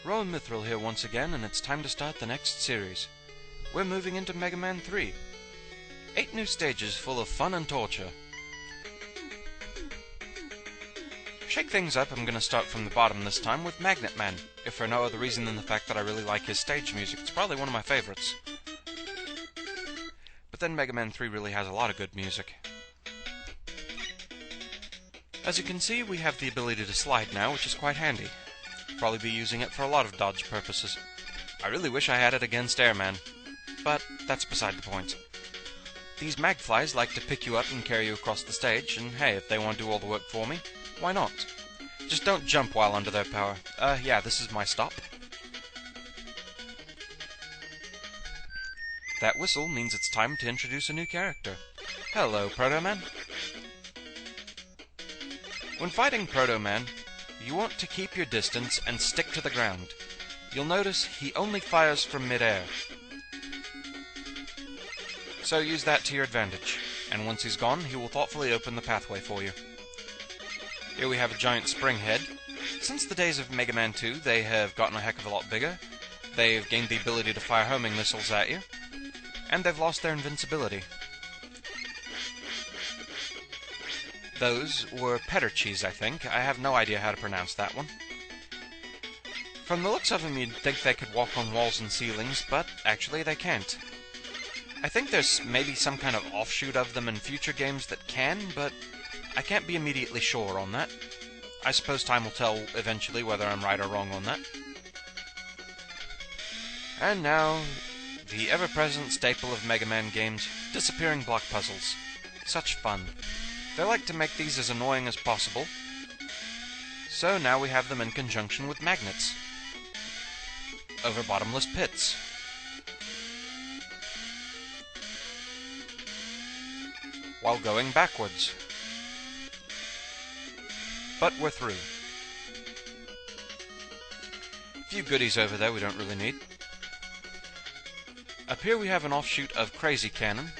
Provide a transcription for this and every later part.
Rowan Mithril here once again, and it's time to start the next series. We're moving into Mega Man 3. 8 new stages full of fun and torture. Shake things up, I'm going to start from the bottom this time with Magnet Man, if for no other reason than the fact that I really like his stage music. It's probably one of my favorites. But then Mega Man 3 really has a lot of good music. As you can see, we have the ability to slide now, which is quite handy. Probably be using it for a lot of dodge purposes. I really wish I had it against Airman, but that's beside the point. These magflies like to pick you up and carry you across the stage, and hey, if they want to do all the work for me, why not? Just don't jump while under their power. Yeah, this is my stop. That whistle means it's time to introduce a new character. Hello, Proto Man. When fighting Proto Man, you want to keep your distance and stick to the ground. You'll notice he only fires from mid-air. So use that to your advantage, and once he's gone, he will thoughtfully open the pathway for you. Here we have a giant spring head. Since the days of Mega Man 2, they have gotten a heck of a lot bigger. They've gained the ability to fire homing missiles at you, and they've lost their invincibility. Those were Petercheese, I think. I have no idea how to pronounce that one. From the looks of them, you'd think they could walk on walls and ceilings, but actually they can't. I think there's maybe some kind of offshoot of them in future games that can, but I can't be immediately sure on that. I suppose time will tell eventually whether I'm right or wrong on that. And now, the ever-present staple of Mega Man games, disappearing block puzzles. Such fun. They like to make these as annoying as possible, so now we have them in conjunction with magnets. Over bottomless pits. While going backwards. But we're through. A few goodies over there we don't really need. Up here we have an offshoot of Crazy Cannon.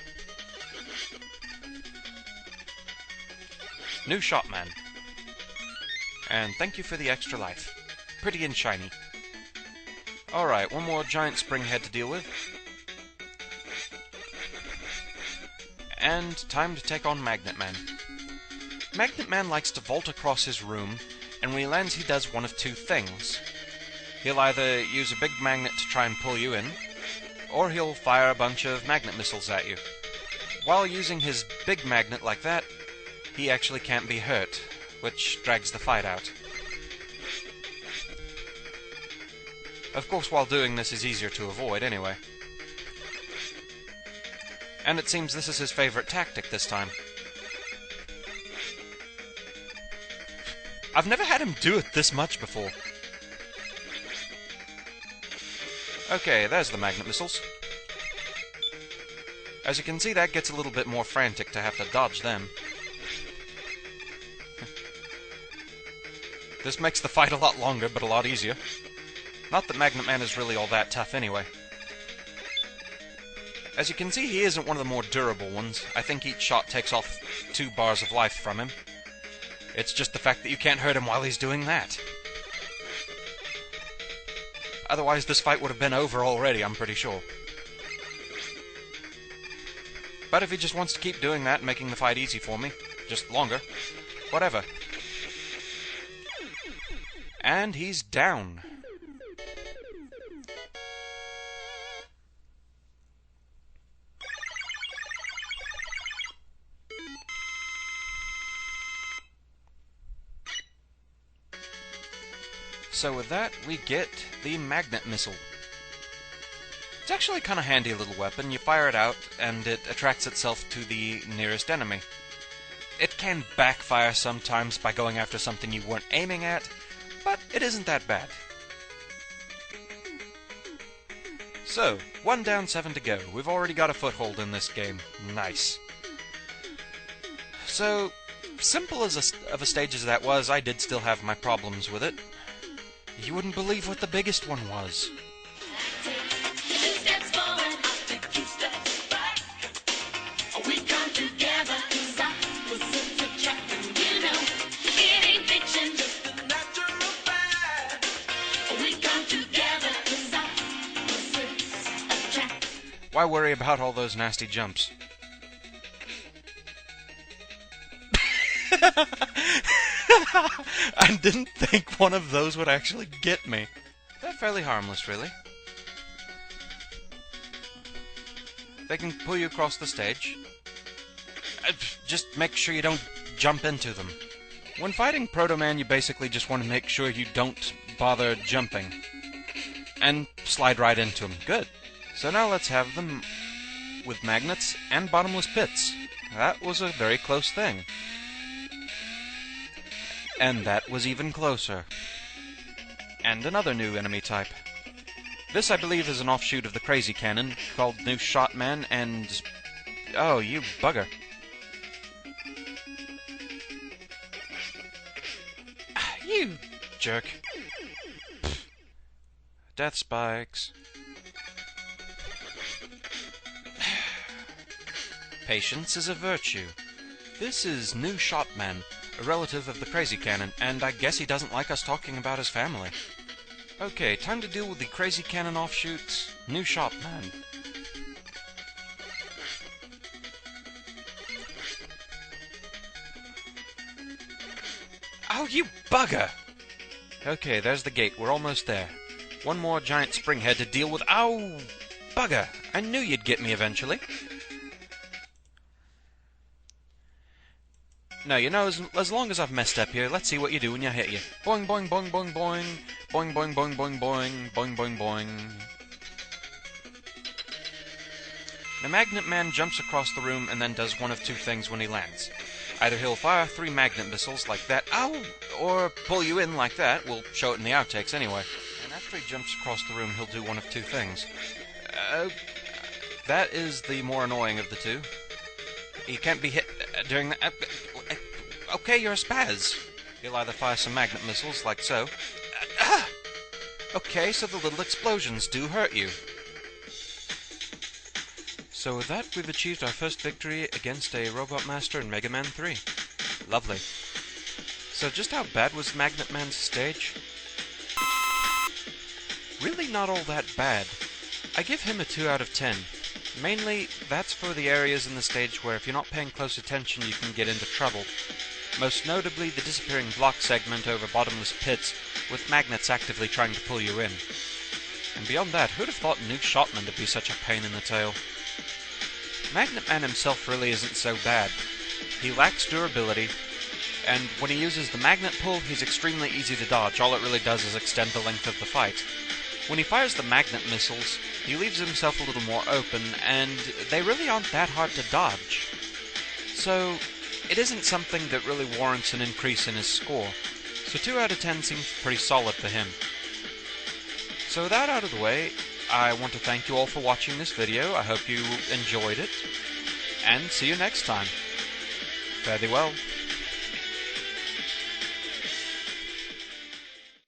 New Shot Man. And thank you for the extra life. Pretty and shiny. Alright, one more giant spring head to deal with. And time to take on Magnet Man. Magnet Man likes to vault across his room, and when he lands he does one of two things. He'll either use a big magnet to try and pull you in, or he'll fire a bunch of magnet missiles at you. While using his big magnet like that, he actually can't be hurt, which drags the fight out. Of course, while doing this is easier to avoid anyway. And it seems this is his favorite tactic this time. I've never had him do it this much before. Okay, there's the magnet missiles. As you can see, that gets a little bit more frantic to have to dodge them. This makes the fight a lot longer, but a lot easier. Not that Magnet Man is really all that tough anyway. As you can see, he isn't one of the more durable ones. I think each shot takes off 2 bars of life from him. It's just the fact that you can't hurt him while he's doing that. Otherwise, this fight would have been over already, I'm pretty sure. But if he just wants to keep doing that, making the fight easy for me, just longer, whatever. And he's down. So with that, we get the Magnet Missile. It's actually kind of handy little weapon. You fire it out, and it attracts itself to the nearest enemy. It can backfire sometimes by going after something you weren't aiming at, but it isn't that bad. So, 1 down, 7 to go. We've already got a foothold in this game. Nice. So, simple as of a stage as that was, I did still have my problems with it. You wouldn't believe what the biggest one was. We come to Why worry about all those nasty jumps? I didn't think one of those would actually get me. They're fairly harmless, really. They can pull you across the stage. Just make sure you don't jump into them. When fighting Proto Man, you basically just want to make sure you don't bother jumping. And slide right into them. Good. So now let's have them with magnets and bottomless pits. That was a very close thing. And that was even closer. And another new enemy type. This, I believe, is an offshoot of the Crazy Cannon, called New Shot Man, and... oh, you bugger. You jerk. Death spikes. Patience is a virtue. This is New Shot Man, a relative of the Crazy Cannon, and I guess he doesn't like us talking about his family. Okay, time to deal with the Crazy Cannon offshoots, New Shot Man. Oh, you bugger! Okay, there's the gate. We're almost there. One more giant spring head to deal with. Ow! Bugger! I knew you'd get me eventually. No, you know, as long as I've messed up here, let's see what you do when I hit you. Boing, boing, boing, boing, boing. Boing, boing, boing, boing, boing. Boing, boing, boing. The Magnet Man jumps across the room and then does one of two things when he lands. Either he'll fire 3 magnet missiles like that, ow, or pull you in like that. We'll show it in the outtakes anyway. And after he jumps across the room, he'll do one of two things. That is the more annoying of the two. You can't be hit during the... okay, you're a spaz. He'll either fire some magnet missiles, like so. Okay, so the little explosions do hurt you. So with that, we've achieved our first victory against a Robot Master in Mega Man 3. Lovely. So just how bad was Magnet Man's stage? Really not all that bad. I give him a 2 out of 10. Mainly, that's for the areas in the stage where if you're not paying close attention you can get into trouble. Most notably the disappearing block segment over bottomless pits, with magnets actively trying to pull you in. And beyond that, who'd have thought New Shotman to be such a pain in the tail? Magnet Man himself really isn't so bad. He lacks durability, and when he uses the magnet pull, he's extremely easy to dodge. All it really does is extend the length of the fight. When he fires the magnet missiles, he leaves himself a little more open, and they really aren't that hard to dodge. So, it isn't something that really warrants an increase in his score. So 2 out of 10 seems pretty solid for him. So with that out of the way, I want to thank you all for watching this video. I hope you enjoyed it, and see you next time. Fare thee well.